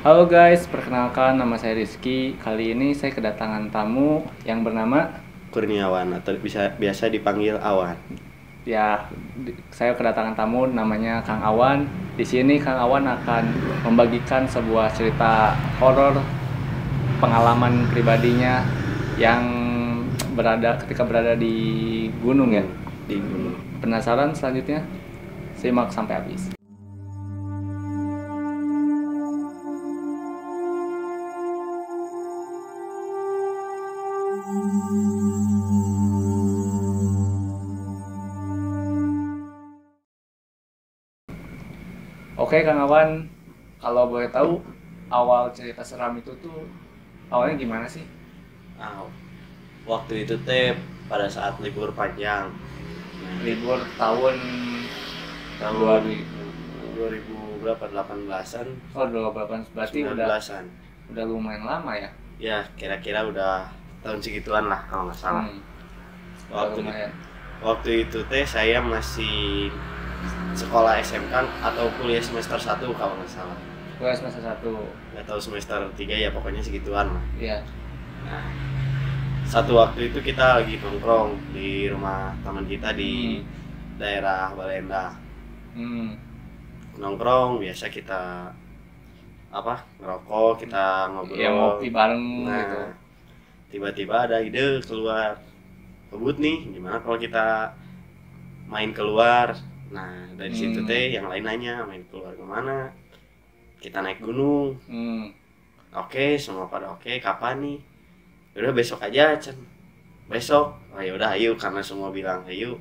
Halo guys, perkenalkan nama saya Rizky. Kali ini saya kedatangan tamu yang bernama Kurniawan atau biasa dipanggil Awan. saya kedatangan tamu namanya Kang Awan. Di sini Kang Awan akan membagikan sebuah cerita horor pengalaman pribadinya yang ketika berada di gunung ya. Di gunung. Penasaran selanjutnya? Simak sampai habis. Oke Kang Awan, kalau boleh tahu awal cerita seram itu tuh awalnya gimana sih? Nah, waktu itu teh pada saat libur panjang. Libur tahun Tahun 2000 berapa? 18-an, oh 2018 berarti 19-an. udah lumayan lama ya? Ya, kira-kira udah tahun segituan lah kalau nggak salah. Udah lumayan. Waktu itu teh saya masih sekolah SMK atau kuliah semester 1 kalau nggak salah. Gue semester 1. Nggak tahu semester 3 ya, pokoknya segituan lah. Iya. Nah, satu waktu itu kita lagi nongkrong di rumah teman kita di daerah Balenda. Nongkrong biasa kita ngerokok, kita ngobrol. Ya ngopi bareng Nah, gitu. tiba-tiba ada ide keluar, kebut nih, gimana kalau kita main keluar. Nah, dari situ teh yang lain nanya, main keluar kemana? Kita naik gunung. Oke, semua pada oke. Kapan nih? Udah besok aja, Cen. Besok. Oh ya udah, ayo, karena semua bilang ayo.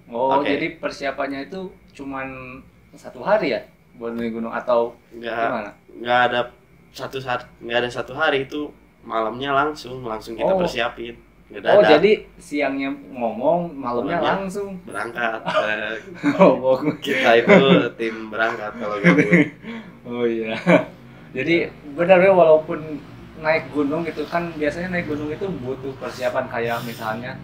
Oh, Oke. jadi persiapannya itu cuman 1 hari ya buat naik gunung atau gimana? Nggak ada satu hari, itu malamnya langsung kita persiapin. Oh, jadi siangnya ngomong, malamnya langsung berangkat. Oh, Kita itu tim berangkat kalau gabut. oh iya. Jadi benar ya, walaupun naik gunung gitu kan, biasanya naik gunung itu butuh persiapan kayak misalnya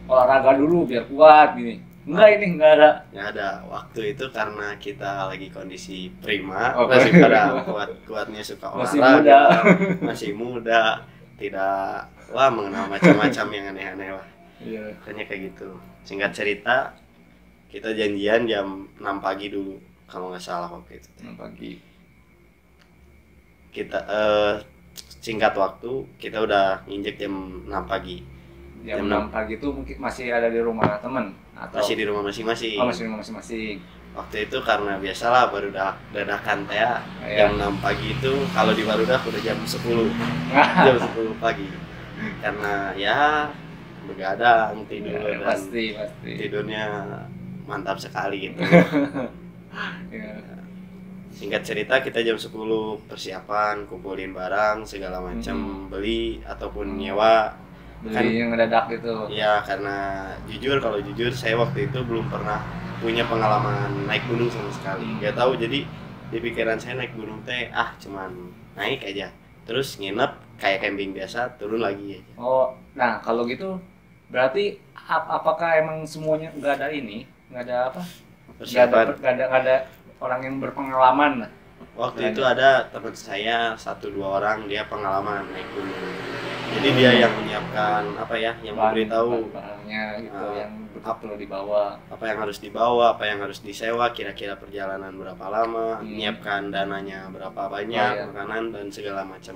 olahraga dulu biar kuat gini. Enggak ada. Ya ada, waktu itu karena kita lagi kondisi prima, Oh, masih pada kuat-kuatnya, suka Masih olahraga, masih muda, tidak mengenal macam-macam yang aneh-aneh lah. Iya. Makanya kayak gitu. Singkat cerita, kita janjian jam 6 pagi dulu kalau nggak salah waktu itu. 6 pagi. Kita singkat waktu, kita udah nginjek jam 6 pagi. Jam 6 pagi itu mungkin masih ada di rumah teman atau Masih di rumah masing-masing. Oh, masih di rumah masing-masing. Waktu itu karena biasalah baru dadakan teh ya. Iya. Jam 6 pagi itu kalau di Barudak udah jam 10. Jam 10 pagi. Karena ya begadang tidur Ya, dan pasti. tidurnya mantap sekali gitu. Ya. Singkat cerita, kita jam 10 persiapan, kumpulin barang segala macam, beli ataupun nyewa. Beli yang ngedadak gitu. Ya, karena kalau jujur saya waktu itu belum pernah punya pengalaman naik gunung sama sekali. Gak tahu, jadi di pikiran saya naik gunung teh cuman naik aja, terus nginep kayak camping biasa, turun lagi aja. Oh, nah kalau gitu berarti apakah emang semuanya nggak ada Persiapan. nggak ada orang yang berpengalaman lah? Waktu itu ada teman saya 1-2 orang, dia pengalaman naik gunung. Jadi dia yang menyiapkan yang memberitahu barangnya gitu, yang perlu dibawa. apa yang harus dibawa, apa yang harus disewa, kira-kira perjalanan berapa lama, menyiapkan dananya berapa banyak, makanan dan segala macam.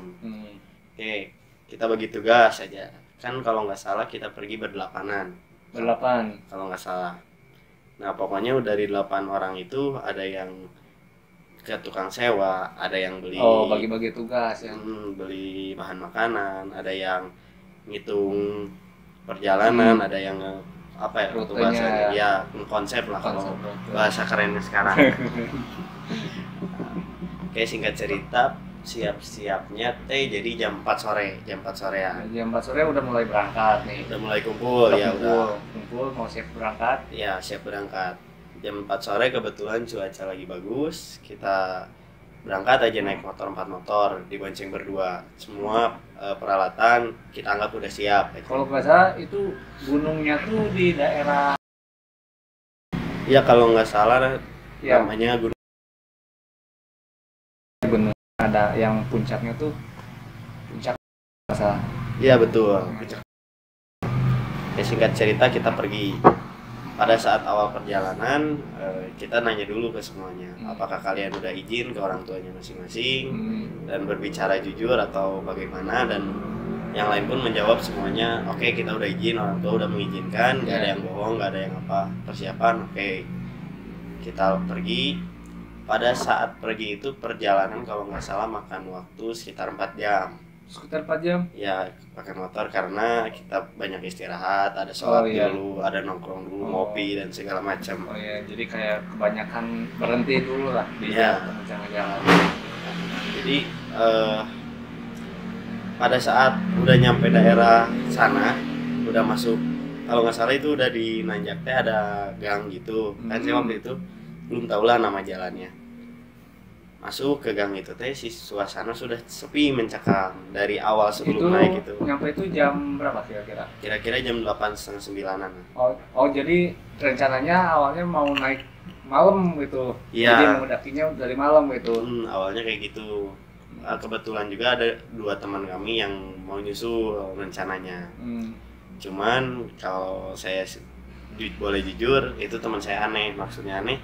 Oke, kita bagi tugas aja. Kan kalau nggak salah kita pergi berdelapanan. Kalau nggak salah. Nah, pokoknya dari 8 orang itu ada yang ke tukang sewa, ada yang beli. Oh, bagi-bagi tugas ya. Beli bahan makanan, ada yang ngitung perjalanan, ada yang Rutenya, bahasanya ya konsep lah kalau bahasa kerennya sekarang. Oke, singkat cerita, siap-siapnya jadi jam 4 sore ya. Jam 4 sore udah mulai berangkat nih. Udah mulai kumpul. Kumpul mau siap berangkat. Ya, siap berangkat. Jam 4 sore kebetulan cuaca lagi bagus, kita berangkat aja naik motor 4 motor, dibonceng berdua. Semua peralatan kita anggap udah siap. Kalau nggak salah itu gunungnya tuh di daerah. Ya kalau nggak salah Ya. namanya Gunung ada yang puncaknya tuh puncak masalah. Iya betul. Ya, singkat cerita kita pergi. Pada saat awal perjalanan kita nanya dulu ke semuanya, apakah kalian udah izin ke orang tuanya masing-masing dan berbicara jujur atau bagaimana, dan yang lain pun menjawab semuanya oke, kita udah izin, orang tua udah mengizinkan, nggak ada yang bohong, nggak ada yang apa, persiapan oke. Kita pergi. Pada saat pergi itu perjalanan kalau nggak salah makan waktu sekitar 4 jam. Sekitar 4 jam? Ya, pakai motor karena kita banyak istirahat, ada sholat dulu, ada nongkrong dulu, ngopi dan segala macam. Oh iya, jadi kayak kebanyakan berhenti dulu lah di jalan. Jadi pada saat udah nyampe daerah sana, udah masuk, kalau nggak salah itu udah di nanjaknya ada gang gitu. Kan saya waktu itu belum tahu lah nama jalannya. Masuk ke gang itu teh si suasana sudah sepi mencekam dari awal sebelum naik itu. Nyampe itu jam berapa kira-kira? Kira-kira jam 8:30-9-an. Oh jadi rencananya awalnya mau naik malam gitu. Iya. Jadi mendakinya dari malam gitu. Awalnya kayak gitu. Kebetulan juga ada 2 teman kami yang mau nyusul rencananya. Cuman kalau saya boleh jujur, itu teman saya aneh. Maksudnya aneh.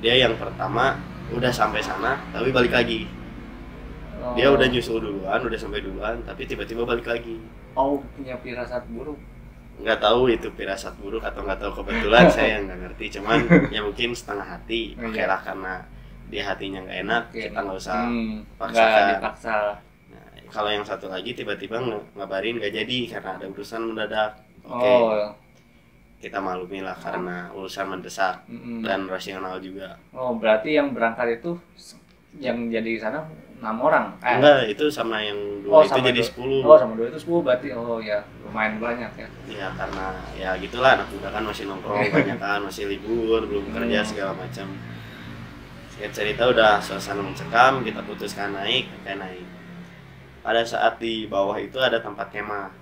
Dia yang pertama udah sampai sana tapi balik lagi. Dia udah nyusul duluan, udah sampai duluan, tapi tiba-tiba balik lagi. Punya firasat buruk. Nggak tahu itu firasat buruk atau nggak tahu kebetulan, saya nggak ngerti. Cuman ya mungkin setengah hati. Oke lah, karena dia hatinya nggak enak, kita nggak usah paksa. Nah, kalau yang satu lagi tiba-tiba ngabarin nggak jadi karena ada urusan mendadak. Kita maklumi lah karena urusan mendesak dan rasional juga. Berarti yang berangkat itu yang jadi sana 6 orang? Enggak, itu sama yang 2 itu jadi 10. Sama 2 itu 10 berarti. Ya lumayan banyak ya. Iya, karena ya gitulah, anak muda kan masih nongkrong banyak kan, masih libur, belum kerja segala macam. Singkat cerita udah suasana mencekam, kita putuskan naik. Pada saat di bawah itu ada tempat kemah.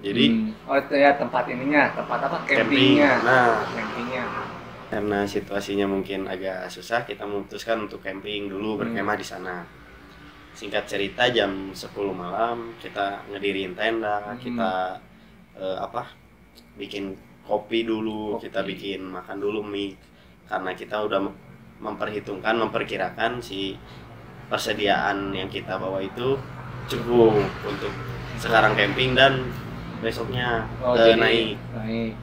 Jadi itu ya tempat ininya, tempat apa? Campingnya. Campingnya. Karena situasinya mungkin agak susah, kita memutuskan untuk camping dulu, berkemah di sana. Singkat cerita jam 10 malam kita ngedirin tenda, kita bikin kopi dulu, kita bikin makan dulu mie. Karena kita udah memperkirakan si persediaan yang kita bawa itu cukup untuk sekarang camping dan besoknya naik.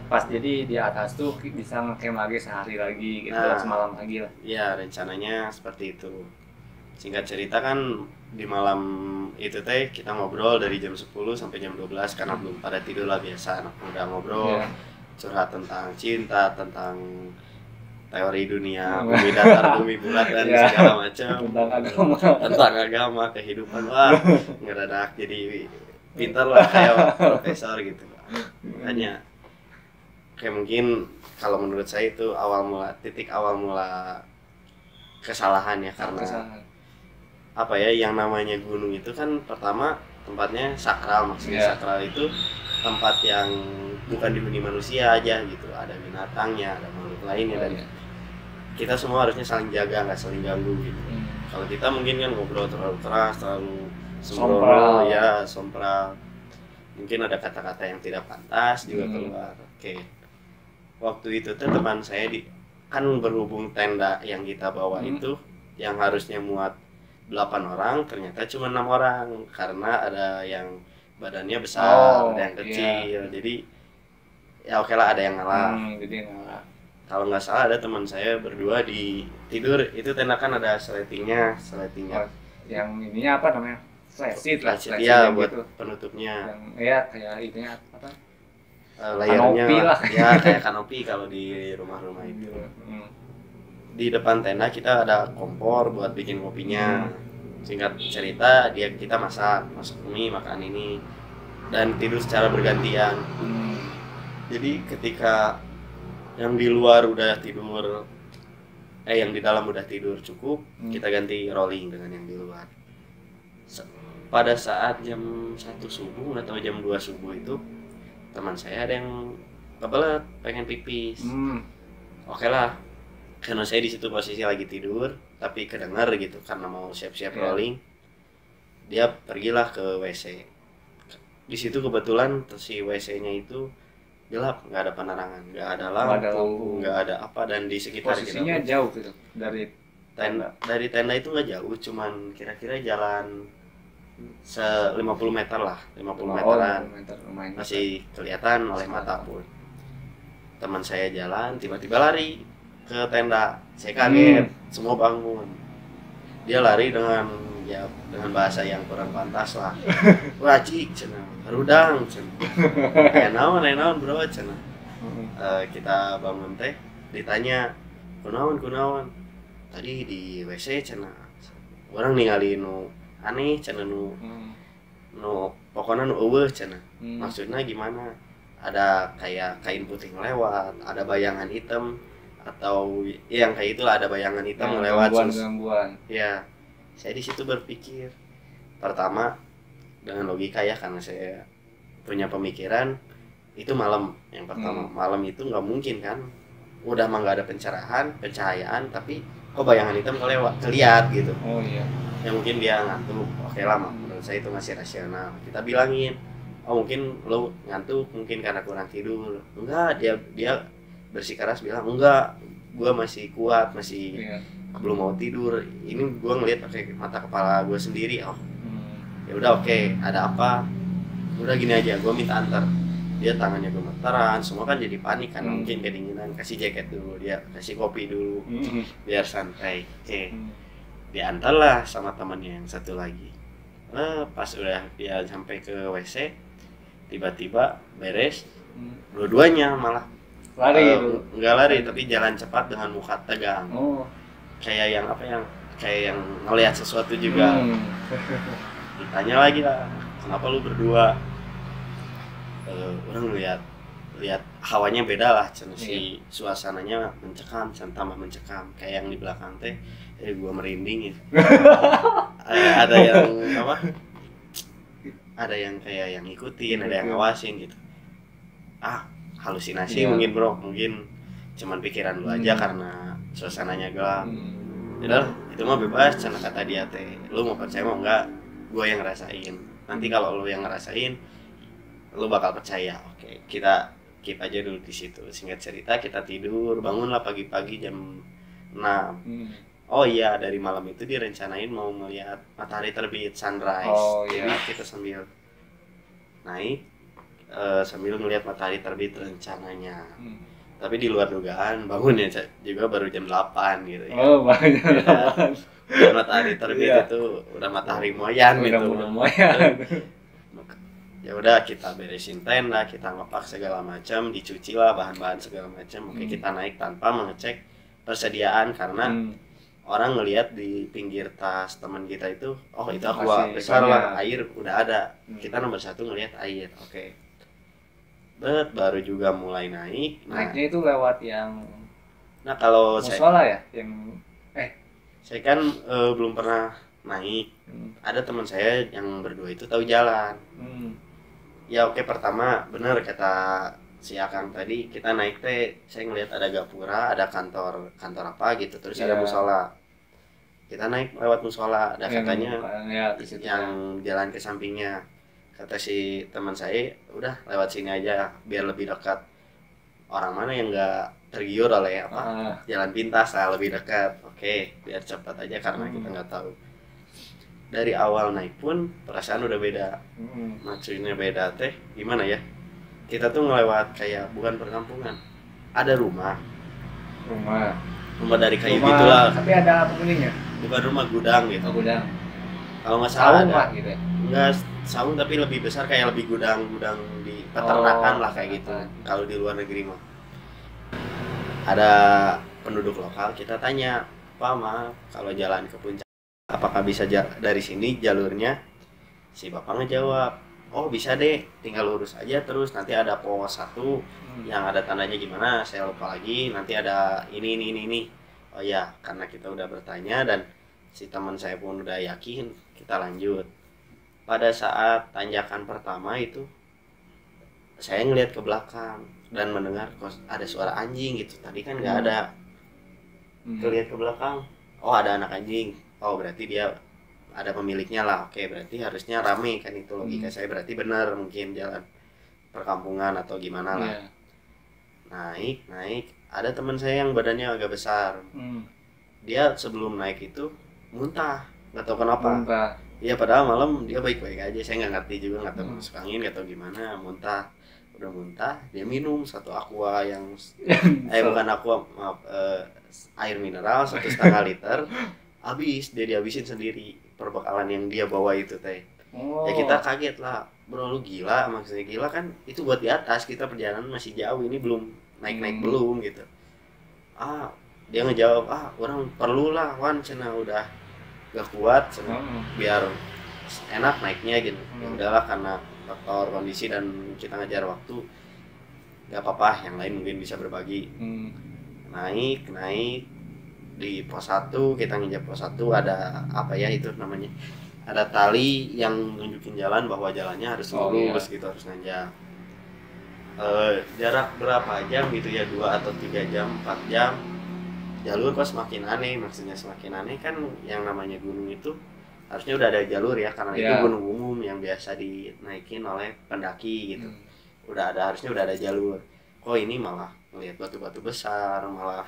Pas jadi di atas tuh bisa ngecamp lagi sehari lagi gitu, semalam lagi lah. Iya, rencananya seperti itu. Singkat cerita kan di malam itu teh kita ngobrol dari jam 10 sampai jam 12 karena belum pada tidur lah, biasa anak muda ngobrol, curhat tentang cinta, tentang teori dunia, bumi datar, bumi bulat dan segala macam. Tentang agama, kehidupan. Wah, ngedadak jadi pintar lah kayak profesor gitu. Makanya kayak mungkin kalau menurut saya itu titik awal mula kesalahan ya, karena apa ya, yang namanya gunung itu kan pertama tempatnya sakral, maksudnya sakral itu tempat yang bukan dihuni manusia aja gitu, ada binatangnya, ada makhluk lainnya, dan kita semua harusnya saling jaga, nggak saling ganggu gitu. Kalau kita mungkin kan ngobrol terlalu keras, terlalu sompral, mungkin ada kata-kata yang tidak pantas juga keluar. Waktu itu tuh teman saya kan berhubung tenda yang kita bawa itu yang harusnya muat 8 orang ternyata cuma 6 orang karena ada yang badannya besar, ada yang kecil. Jadi ya oke lah, ada yang ngalah. Kalau nggak salah ada teman saya berdua di tidur itu tenda kan ada sletingnya. Yang ininya apa namanya? Sleting ya buat gitu. Penutupnya. Kayak ininya apa? Layarnya ya kayak kanopi kalau di rumah-rumah itu. Di depan tenda kita ada kompor buat bikin kopinya. Singkat cerita kita masak mie, makan ini, dan tidur secara bergantian. Jadi ketika yang di luar udah tidur, yang di dalam udah tidur cukup, kita ganti rolling dengan yang di luar. Pada saat jam 1 subuh atau jam 2 subuh itu teman saya ada yang pengen pipis. Oke lah, karena saya di situ posisi lagi tidur, tapi kedengar gitu karena mau siap-siap rolling. Dia pergilah ke WC. Di situ kebetulan si WC-nya itu gelap, nggak ada penerangan, nggak ada lampu, nggak ada apa, dan di sekitar posisinya jauh gitu dari tenda itu nggak jauh, cuman kira-kira jalan 50 meter lah, 50 meteran, masih kelihatan oleh mata pun. Teman saya jalan, tiba-tiba lari ke tenda, saya kaget, semua bangun. Dia lari dengan bahasa yang kurang pantas lah. Wajik cenah, harudang cenah. Naon bro cenah. Kita bangun teh, ditanya kunaon. Tadi di WC cenah. Orang ningali nu aneh cenah nu pokoknya nu eueuh cenah. Maksudnya gimana? Ada kayak kain putih ngelewat, ada bayangan hitam atau yang kayak itulah, ada bayangan hitam ngelewat. Gangguan. Ya. Saya di situ berpikir pertama dengan logika ya, karena saya punya pemikiran itu malam. Yang pertama malam itu nggak mungkin kan, udah mah nggak ada pencahayaan tapi kok bayangan hitam keliat gitu. Oh iya. Ya mungkin dia ngantuk. Oke lah, menurut saya itu masih rasional. Kita bilangin, oh mungkin lo ngantuk mungkin karena kurang tidur. Enggak, dia bersikeras bilang enggak, gua masih kuat, masih belum mau tidur. Ini gue ngeliat pakai mata kepala gue sendiri. Ya udah oke, ada apa? Udah gini aja, gue minta antar. Dia tangannya gemeteran, semua kan jadi panik kan, mungkin kedinginan. Kasih jaket dulu, dia kasih kopi dulu, biar santai. Oke, diantar lah sama temannya yang satu lagi. Pas udah dia sampai ke WC, tiba-tiba beres, dua-duanya malah lari. Nggak lari, tapi jalan cepat dengan muka tegang. Kayak yang ngelihat sesuatu juga. Ditanya lagi lah, kenapa lu berdua? Orang lihat hawanya beda lah, si suasananya mencekam, tambah mencekam, kayak yang di belakang teh, gua merinding ya. Ada yang apa? Ada yang kayak yang ngikutin, ada yang ngawasin gitu. Halusinasi mungkin bro, mungkin cuman pikiran lu aja karena suasananya gelap. Yaudah, itu mah bebas, cina kata dia teh. Lu mau percaya mau enggak, gue yang ngerasain. Nanti kalau lu yang ngerasain, lu bakal percaya. Oke, kita keep aja dulu di situ. Singkat cerita, kita tidur, bangunlah pagi-pagi jam 6. Oh iya, dari malam itu direncanain mau melihat matahari terbit, sunrise. Jadi kita sambil naik, sambil melihat matahari terbit rencananya. Tapi di luar dugaan, bangunnya juga baru jam 8 gitu ya. Oh, banyak ya, matahari terbit itu udah matahari moyan gitu. Ya udah, kita beresin tenda, kita ngepak segala macam, dicuci lah bahan-bahan segala macam. Oke, kita naik tanpa mengecek persediaan karena orang ngelihat di pinggir tas teman kita itu, oh itu aqua besar lah, air udah ada. Kita nomor satu ngelihat air. Oke. Baru juga mulai naik. Naiknya itu lewat yang kalau musola ya, yang saya kan belum pernah naik. Ada teman saya yang berdua itu tahu jalan. Ya oke, pertama benar kata si Akang tadi, kita naik teh saya ngelihat ada gapura, ada kantor apa gitu, terus ada musola. Kita naik lewat musola, ada katanya yang jalan ke sampingnya. Kata si teman saya, udah lewat sini aja biar lebih dekat. Orang mana yang nggak tergiur oleh jalan pintas lah, lebih dekat. Oke, biar cepat aja karena kita nggak tahu. Dari awal naik pun perasaan udah beda. Maksudnya beda teh gimana ya? Kita tuh ngelewat kayak bukan perkampungan, ada rumah dari kayu gitulah. Tapi ada penghuninya? Bukan rumah, gudang gitu. Gudang. Kalau nggak salah ada. Gitu ya? Enggak saung, tapi lebih besar, kayak lebih gudang di peternakan lah kayak gitu. Kalau di luar negeri mah ada penduduk lokal, kita tanya, Pak maaf kalau jalan ke puncak apakah bisa dari sini jalurnya? Si bapak ngejawab, oh bisa deh, tinggal lurus aja terus nanti ada pos 1 yang ada tandanya gimana saya lupa lagi, nanti ada ini. Oh ya, karena kita udah bertanya dan si teman saya pun udah yakin, kita lanjut. Pada saat tanjakan pertama itu saya ngelihat ke belakang dan mendengar kok ada suara anjing gitu. Tadi kan nggak ada. Lihat ke belakang, oh ada anak anjing, oh berarti dia ada pemiliknya lah, oke berarti harusnya rame kan, itu logika saya berarti benar, mungkin jalan perkampungan atau gimana lah. Naik ada teman saya yang badannya agak besar, dia sebelum naik itu muntah, nggak tahu kenapa. Iya padahal malam dia baik-baik aja, saya nggak ngerti juga, nggak tahu masuk angin nggak tahu gimana, muntah. Udah muntah dia minum satu aqua yang bukan aqua, maaf, air mineral 1,5 liter, habis dia dihabisin sendiri perbekalan yang dia bawa itu teh. Ya kita kaget lah, bro lu gila, maksudnya gila kan itu buat di atas, kita perjalanan masih jauh, ini belum naik belum gitu. Dia ngejawab, orang perlu lah Wan, cina udah gak kuat, biar enak naiknya gitu. Ya udahlah, karena faktor kondisi dan kita ngejar waktu, gak apa-apa, yang lain mungkin bisa berbagi. Naik di pos 1, kita nginjak pos 1, ada apa ya itu namanya, ada tali yang nunjukin jalan bahwa jalannya harus lurus gitu, harus nanjak. Jarak berapa jam gitu ya, 2 atau 3 jam, 4 jam, jalur kok semakin aneh. Maksudnya semakin aneh kan, yang namanya gunung itu harusnya udah ada jalur ya, karena itu gunung umum yang biasa dinaikin oleh pendaki gitu. Harusnya udah ada jalur, kok ini malah ngelihat batu-batu besar, malah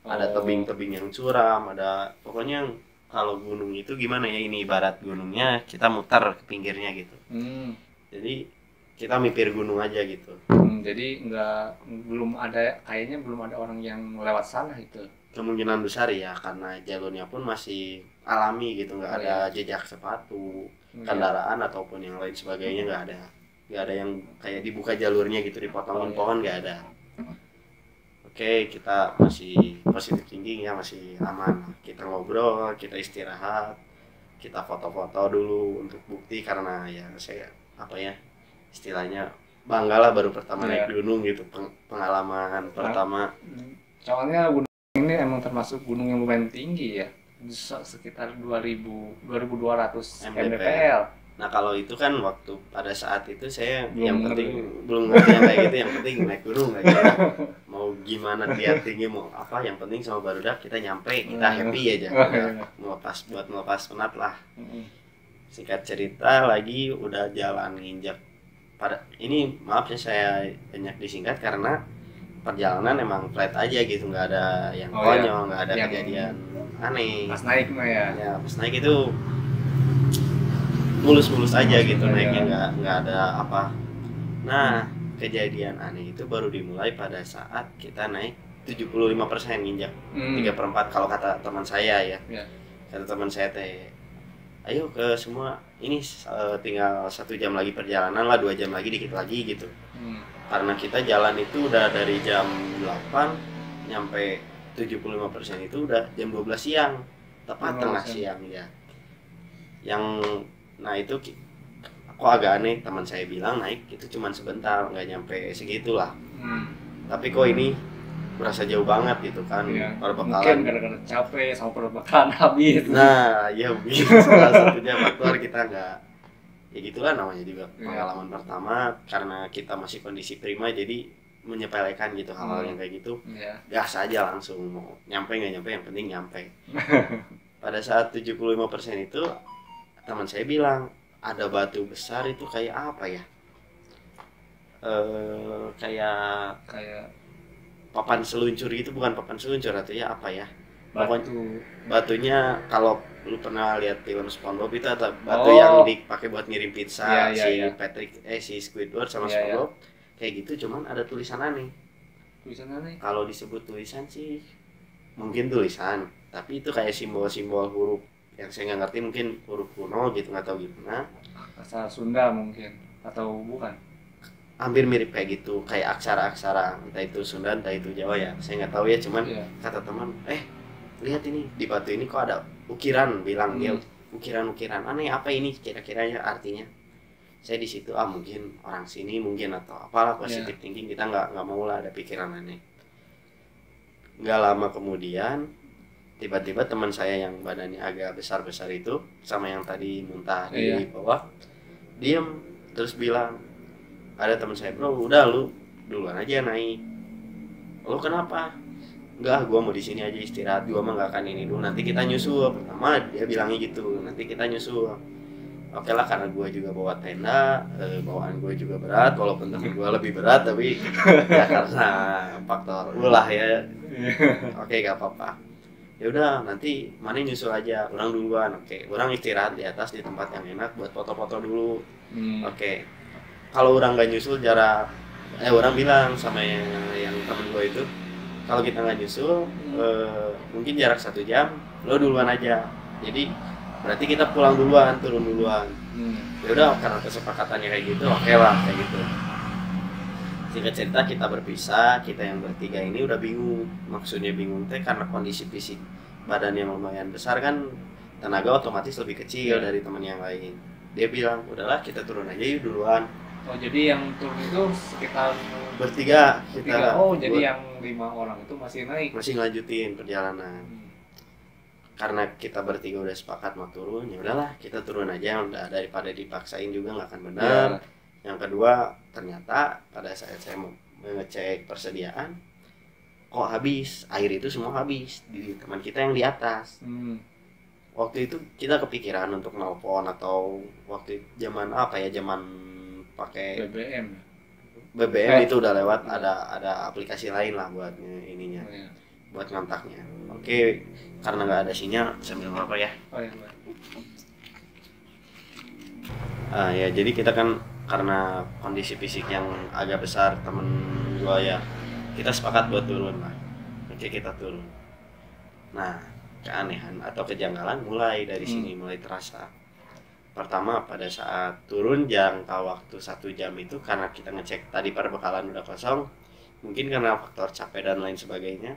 ada tebing-tebing yang curam, ada pokoknya kalau gunung itu gimana ya, ini ibarat gunungnya kita muter ke pinggirnya gitu. Jadi kita mipir gunung aja gitu. Jadi belum ada orang yang lewat sana itu. Kemungkinan besar ya, karena jalurnya pun masih alami gitu, nggak ada jejak sepatu, kendaraan ataupun yang lain sebagainya, nggak ada yang kayak dibuka jalurnya gitu, dipotongin pohon, nggak ada. Oke, kita masih positif thinking ya, masih aman. Kita ngobrol, kita istirahat, kita foto-foto dulu untuk bukti, karena ya saya istilahnya bangga lah, baru pertama naik gunung gitu, pengalaman pertama. Soalnya gunung ini emang termasuk gunung yang lumayan tinggi ya, sekitar 2200 mdpl. Nah kalau itu kan waktu pada saat itu saya yang penting belum ngerti yang kayak gitu, yang penting naik gunung aja. Mau gimana dia tinggi mau apa, yang penting sama barudak kita nyampe, kita happy aja. Melepas penat lah. Singkat cerita lagi udah jalan nginjak ini, maaf ya saya banyak disingkat karena perjalanan emang flat aja gitu, nggak ada yang konyol, nggak ada kejadian aneh. Pas naik mah ya pas naik itu mulus-mulus aja gitu, naiknya nggak ada apa. Nah kejadian aneh itu baru dimulai pada saat kita naik 75% nginjak 3/4 kalau kata teman saya ya. Kata teman saya teh, ayo ke semua ini tinggal 1 jam lagi perjalanan lah, 2 jam lagi, dikit lagi gitu. Karena kita jalan itu udah dari jam 8 nyampe 75% itu udah jam 12 siang, tepat tengah siang ya. Nah itu kok agak aneh, teman saya bilang naik itu cuman sebentar, nggak nyampe segitulah. Tapi kok ini berasa jauh banget gitu kan, perbekalan. Mungkin gara-gara capek sama perbekalan habis. Nah ya begitu, salah satunya faktor kita nggak, ya gitulah namanya juga pengalaman pertama, karena kita masih kondisi prima jadi menyepelekan gitu hal-hal yang kayak gitu. Gas aja langsung, mau nyampe nggak nyampe yang penting nyampe. Pada saat 75% itu teman saya bilang ada batu besar itu kayak apa ya, kayak papan seluncur gitu, bukan papan seluncur atau ya apa ya, batunya kalau lu pernah lihat film SpongeBob itu ada batu yang dipakai buat ngirim pizza, Patrick si Squidward sama SpongeBob kayak gitu, cuman ada tulisan aneh. Kalau disebut tulisan sih mungkin tulisan, tapi itu kayak simbol-simbol huruf yang saya nggak ngerti, mungkin huruf kuno gitu, nggak tahu gimana, bahasa Sunda mungkin atau bukan. Hampir mirip kayak gitu, kayak aksara-aksara, entah itu Sunda entah itu Jawa ya, saya nggak tahu ya. Cuman kata teman, lihat ini di batu ini kok ada ukiran, bilang dia ukiran-ukiran aneh, apa ini kira-kiranya artinya. Saya di situ mungkin orang sini mungkin atau apalah, positif thinking, kita nggak mau lah ada pikiran aneh. Nggak lama kemudian tiba-tiba teman saya yang badannya agak besar-besar itu sama yang tadi muntah di bawah diem, terus bilang, ada teman saya, bro udah lu duluan aja naik. Lu kenapa? enggak, gua mau di sini aja istirahat, gua mah nggak akan ini dulu, nanti kita nyusul. Pertama dia bilangnya gitu, nanti kita nyusul. Oke lah, karena gua juga bawa tenda, bawaan gua juga berat, walaupun temen gua lebih berat, tapi ya karena faktor ulah ya. Oke, gak apa-apa. Ya udah, nanti mana nyusul aja, orang duluan. Oke, orang istirahat di atas di tempat yang enak buat foto-foto dulu. Oke, kalau orang nggak nyusul jarak, orang bilang sama yang temen gua itu, kalau kita nggak nyusul, mungkin jarak 1 jam, lo duluan aja. Jadi berarti kita pulang duluan, turun duluan. Ya udah, karena kesepakatannya kayak gitu, oke lah kayak gitu. Singkat cerita kita berpisah, kita yang bertiga ini udah bingung. Maksudnya bingung teh karena kondisi fisik badan yang lumayan besar kan, tenaga otomatis lebih kecil dari teman yang lain. Dia bilang, udahlah kita turun aja yuk duluan. Oh, jadi yang turun itu sekitar bertiga kita. Oh, jadi yang 5 orang itu masih naik, masih ngelanjutin perjalanan. Karena kita bertiga udah sepakat mau turun, ya udahlah kita turun aja, udah, daripada dipaksain juga nggak akan benar. Yang kedua, ternyata pada saat saya mau mengecek persediaan, kok habis, air itu semua habis di teman kita yang di atas. Waktu itu kita kepikiran untuk nelpon, atau waktu zaman apa ya, zaman pakai BBM itu udah lewat, ada aplikasi lain lah buat ininya, buat ngontaknya. Oke, karena nggak ada sinyal, sambil apa ya? Ya jadi kita kan karena kondisi fisik yang agak besar temen gua ya, kita sepakat buat turun lah. Oke, kita turun. Nah, keanehan atau kejanggalan mulai dari sini, mulai terasa. Pertama, pada saat turun jangka waktu 1 jam itu, karena kita ngecek tadi perbekalan udah kosong, mungkin karena faktor capek dan lain sebagainya,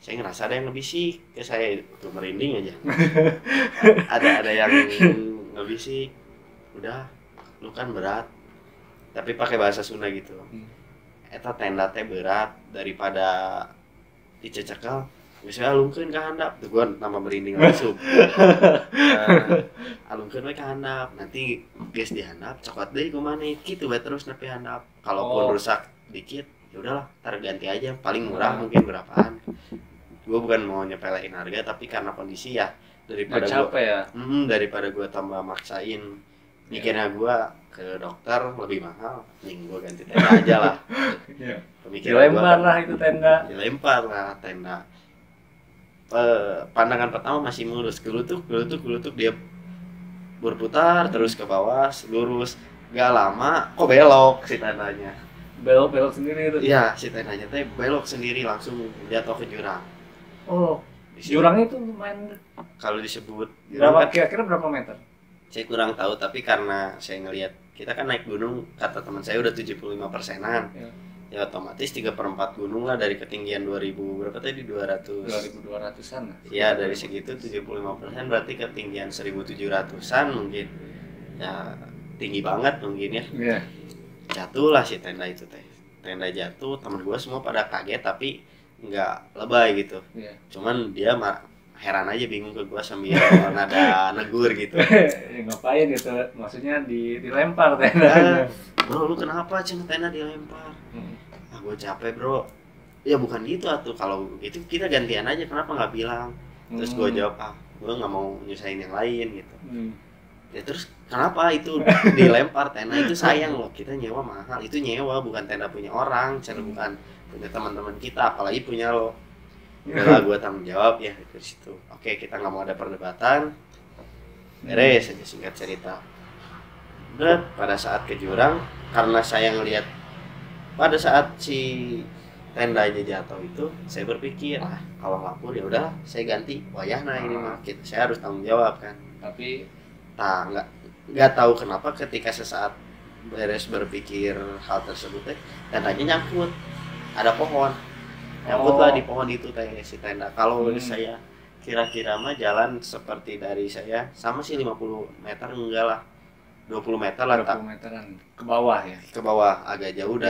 saya ngerasa ada yang ngebisik ke saya, itu merinding aja. ada yang ngebisik, udah lu kan berat, tapi pakai bahasa Sunda gitu. Eta tenda teh berat, daripada dicecekal, misalnya alungkeun ka handap, tuh gua nama merinding langsung. Alungkeun we ka handap, nanti geus di handap cokot deui ku maneh, kitu we terus nepi handap. Kalaupun rusak dikit, ya udahlah, tar ganti aja, paling murah mungkin berapaan. Gua bukan mau nyepelein harga, tapi karena kondisi ya, daripada daripada gua tambah maksain, mikirnya gua ke dokter lebih mahal, mending gua ganti tenda aja lah. Dilempar lah itu tenda. Dilempar lah tenda. Pandangan pertama masih mulus, gelutuk dia berputar terus ke bawah, lurus. Gak lama kok belok si tendanya. Belok sendiri itu. Iya, si tendanya teh belok sendiri, langsung jatuh ke jurang. Oh, jurangnya itu lumayan. Kalau disebut kira-kira berapa meter? Saya kurang tahu, tapi karena saya ngelihat kita kan naik gunung, kata teman saya udah 75%-an. Ya otomatis 3/4 gunung lah, dari ketinggian 2000 berapa tadi, 2200-an. Ya dari segitu 75% berarti ketinggian 1700-an mungkin. Ya tinggi banget mungkin ya. Jatuh lah si tenda itu teh. Tenda jatuh, teman gua semua pada kaget tapi nggak lebay gitu. Cuman dia heran aja, bingung ke gua sambil nada negur gitu. Ngapain gitu? Maksudnya dilempar tendanya. Bro, lu kenapa cina tenda dilempar? Gue capek bro. Ya bukan gitu atuh, kalau gitu kita gantian aja, kenapa nggak bilang? Terus gue jawab, gue nggak mau nyusahin yang lain gitu. Ya terus kenapa itu dilempar tenda, itu sayang loh, kita nyewa mahal, itu nyewa bukan tenda punya orang, bukan punya teman-teman kita, apalagi punya lo. Udah gue tanggung jawab ya dari situ. Oke, kita nggak mau ada perdebatan, beres aja, singkat cerita. Udah, pada saat ke jurang, karena saya ngelihat pada saat si tendanya jatuh itu, saya berpikir, kalau lapor ya udah saya ganti wayahna ini mah, saya harus tanggung jawab kan. Tapi nggak tahu kenapa ketika sesaat beres berpikir hal tersebut tendanya nyangkut, ada pohon, nyangkutlah di pohon itu si tenda. Kalau saya kira-kira mah jalan seperti dari saya sama sih 50 meter enggak lah, 20 meter lah, 20 meteran ke bawah ya, ke bawah agak jauh.